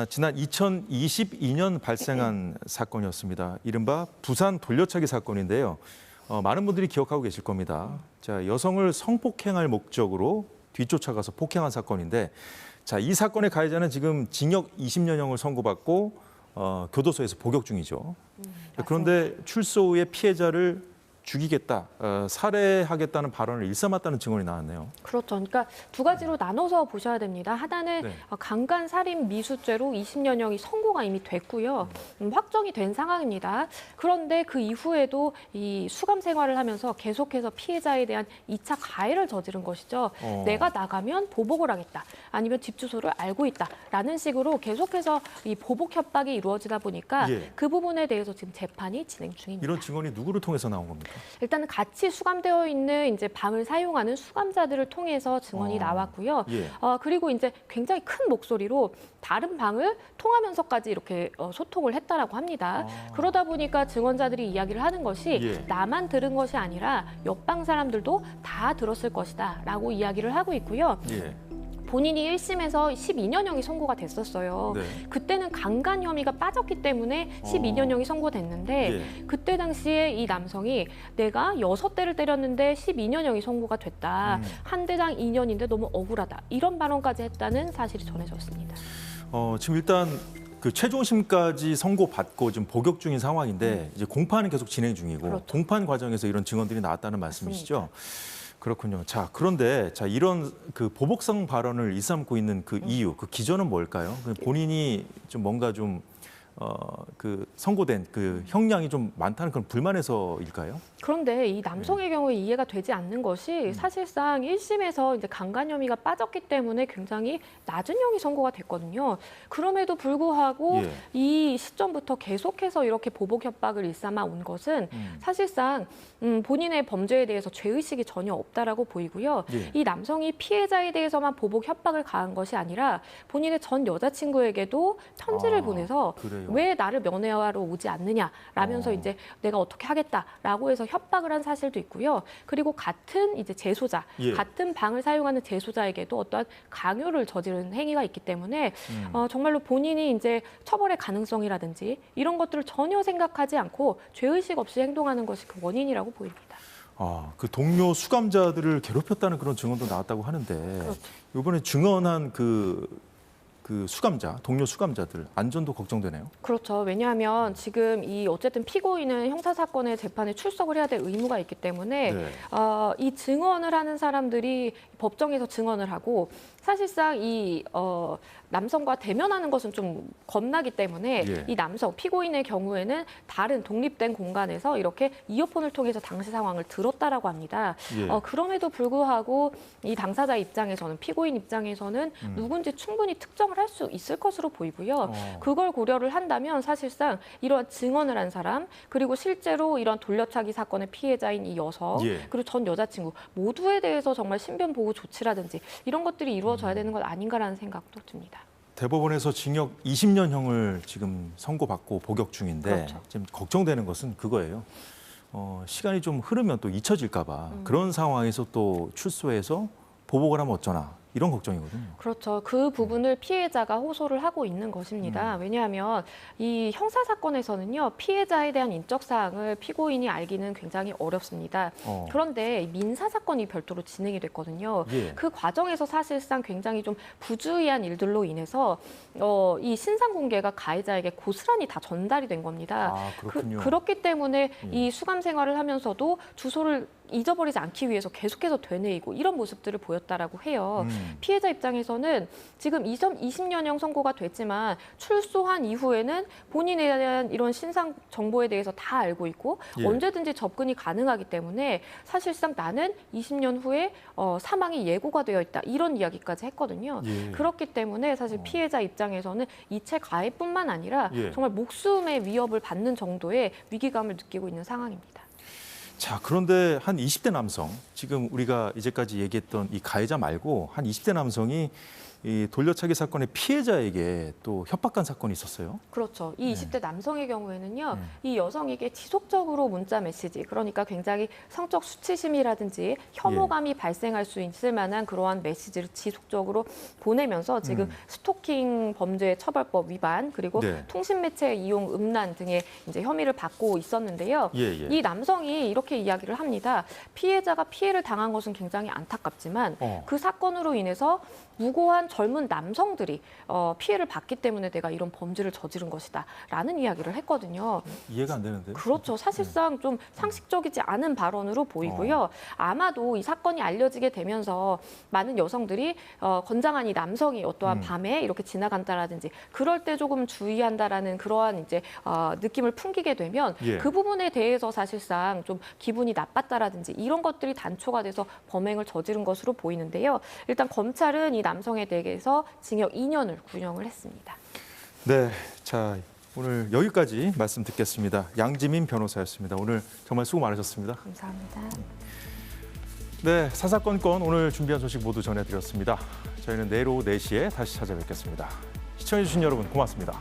지난 2022년 발생한 사건이었습니다. 이른바 부산 돌려차기 사건인데요. 많은 분들이 기억하고 계실 겁니다. 자, 여성을 성폭행할 목적으로 뒤쫓아가서 폭행한 사건인데, 자, 이 사건의 가해자는 지금 징역 20년형을 선고받고 교도소에서 복역 중이죠. 그런데 출소 후에 피해자를 죽이겠다, 살해하겠다는 발언을 일삼았다는 증언이 나왔네요. 그렇죠. 그러니까 두 가지로 나눠서 보셔야 됩니다. 하나는 네. 강간살인 미수죄로 20년형이 선고가 이미 됐고요. 확정이 된 상황입니다. 그런데 그 이후에도 이 수감 생활을 하면서 계속해서 피해자에 대한 2차 가해를 저지른 것이죠. 내가 나가면 보복을 하겠다. 아니면 집 주소를 알고 있다라는 식으로 계속해서 이 보복 협박이 이루어지다 보니까 그 부분에 대해서 지금 재판이 진행 중입니다. 이런 증언이 누구를 통해서 나온 겁니까? 일단은 같이 수감되어 있는 이제 방을 사용하는 수감자들을 통해서 증언이 나왔고요. 그리고 이제 굉장히 큰 목소리로 다른 방을 통하면서까지 이렇게 소통을 했다라고 합니다. 그러다 보니까 증언자들이 이야기를 하는 것이 나만 들은 것이 아니라 옆방 사람들도 다 들었을 것이다라고 이야기를 하고 있고요. 본인이 1심에서 12년형이 선고가 됐었어요. 그때는 강간 혐의가 빠졌기 때문에 12년형이 선고됐는데 그때 당시에 이 남성이 내가 6대를 때렸는데 12년형이 선고가 됐다. 한 대당 2년인데 너무 억울하다. 이런 발언까지 했다는 사실이 전해졌습니다. 지금 일단 그 최종심까지 선고받고 지금 복역 중인 상황인데 이제 공판은 계속 진행 중이고 그렇죠. 공판 과정에서 이런 증언들이 나왔다는 말씀이시죠? 맞습니다. 그렇군요. 자, 그런데 자 이런 그 보복성 발언을 일삼고 있는 그 이유, 그 기전은 뭘까요? 본인이 좀 뭔가 좀 그 선고된 그 형량이 좀 많다는 그런 불만에서일까요? 그런데 이 남성의 경우에 이해가 되지 않는 것이 사실상 1심에서 이제 강간 혐의가 빠졌기 때문에 굉장히 낮은 형이 선고가 됐거든요. 그럼에도 불구하고 이 시점부터 계속해서 이렇게 보복 협박을 일삼아 온 것은 사실상 본인의 범죄에 대해서 죄의식이 전혀 없다라고 보이고요. 이 남성이 피해자에 대해서만 보복 협박을 가한 것이 아니라 본인의 전 여자친구에게도 편지를 보내서 그래요? 왜 나를 면회하러 오지 않느냐라면서 이제 내가 어떻게 하겠다라고 해서 협박을 한 사실도 있고요. 그리고 같은 이제 재소자, 같은 방을 사용하는 재소자에게도 어떠한 강요를 저지른 행위가 있기 때문에 정말로 본인이 이제 처벌의 가능성이라든지 이런 것들을 전혀 생각하지 않고 죄의식 없이 행동하는 것이 그 원인이라고 보입니다. 그 동료 수감자들을 괴롭혔다는 그런 증언도 나왔다고 하는데 그렇죠. 이번에 증언한 그 수감자, 동료 수감자들 안전도 걱정되네요. 그렇죠. 왜냐하면 지금 이 어쨌든 피고인은 형사 사건의 재판에 출석을 해야 될 의무가 있기 때문에 이 증언을 하는 사람들이 법정에서 증언을 하고 사실상 이 남성과 대면하는 것은 좀 겁나기 때문에 이 남성 피고인의 경우에는 다른 독립된 공간에서 이렇게 이어폰을 통해서 당시 상황을 들었다라고 합니다. 그럼에도 불구하고 이 당사자 입장에서는 피고인 입장에서는 누군지 충분히 특정을 할 수 있을 것으로 보이고요. 그걸 고려를 한다면 사실상 이러한 증언을 한 사람 그리고 실제로 이런 돌려차기 사건의 피해자인 이 여성 그리고 전 여자친구 모두에 대해서 정말 신변 보호 조치라든지 이런 것들이 이루어져야 되는 것 아닌가라는 생각도 듭니다. 대법원에서 징역 20년형을 지금 선고받고 복역 중인데 지금 걱정되는 것은 그거예요. 시간이 좀 흐르면 또 잊혀질까 봐 그런 상황에서 또 출소해서 보복을 하면 어쩌나 이런 걱정이거든요. 그렇죠. 그 부분을 피해자가 호소를 하고 있는 것입니다. 왜냐하면 이 형사 사건에서는요. 피해자에 대한 인적 사항을 피고인이 알기는 굉장히 어렵습니다. 그런데 민사 사건이 별도로 진행이 됐거든요. 그 과정에서 사실상 굉장히 좀 부주의한 일들로 인해서 이 신상 공개가 가해자에게 고스란히 다 전달이 된 겁니다. 그렇기 때문에 이 수감 생활을 하면서도 주소를 잊어버리지 않기 위해서 계속해서 되뇌이고 이런 모습들을 보였다라고 해요. 피해자 입장에서는 지금 20년형 선고가 됐지만 출소한 이후에는 본인에 대한 이런 신상 정보에 대해서 다 알고 있고 언제든지 접근이 가능하기 때문에 사실상 나는 20년 후에 사망이 예고가 되어 있다 이런 이야기까지 했거든요. 그렇기 때문에 사실 피해자 입장에서는 이체 가해뿐만 아니라 정말 목숨의 위협을 받는 정도의 위기감을 느끼고 있는 상황입니다. 자, 그런데 한 20대 남성, 지금 우리가 이제까지 얘기했던 이 가해자 말고 한 20대 남성이 이 돌려차기 사건의 피해자에게 또 협박한 사건이 있었어요. 그렇죠. 이 20대 남성의 경우에는요, 네. 이 여성에게 지속적으로 문자 메시지, 그러니까 굉장히 성적 수치심이라든지 혐오감이 발생할 수 있을 만한 그러한 메시지를 지속적으로 보내면서 지금 스토킹 범죄 처벌법 위반, 그리고 네. 통신매체 이용 음란 등의 이제 혐의를 받고 있었는데요. 예, 예. 이 남성이 이렇게 이야기를 합니다. 피해자가 피해를 당한 것은 굉장히 안타깝지만 그 사건으로 인해서 무고한 젊은 남성들이 피해를 받기 때문에 내가 이런 범죄를 저지른 것이다라는 이야기를 했거든요. 이해가 안 되는데요. 그렇죠. 사실상 좀 상식적이지 않은 발언으로 보이고요. 아마도 이 사건이 알려지게 되면서 많은 여성들이 건장한 이 남성이 어떠한 밤에 이렇게 지나간다라든지 그럴 때 조금 주의한다라는 그러한 이제 느낌을 풍기게 되면 예. 그 부분에 대해서 사실상 좀 기분이 나빴다라든지 이런 것들이 단초가 돼서 범행을 저지른 것으로 보이는데요. 일단 검찰은 이 남성에 대해서 징역 2년을 구형을 했습니다. 네, 자 오늘 여기까지 말씀 듣겠습니다. 양지민 변호사였습니다. 오늘 정말 수고 많으셨습니다. 감사합니다. 네, 사사건건 오늘 준비한 소식 모두 전해드렸습니다. 저희는 내일 오후 4시에 다시 찾아뵙겠습니다. 시청해주신 여러분 고맙습니다.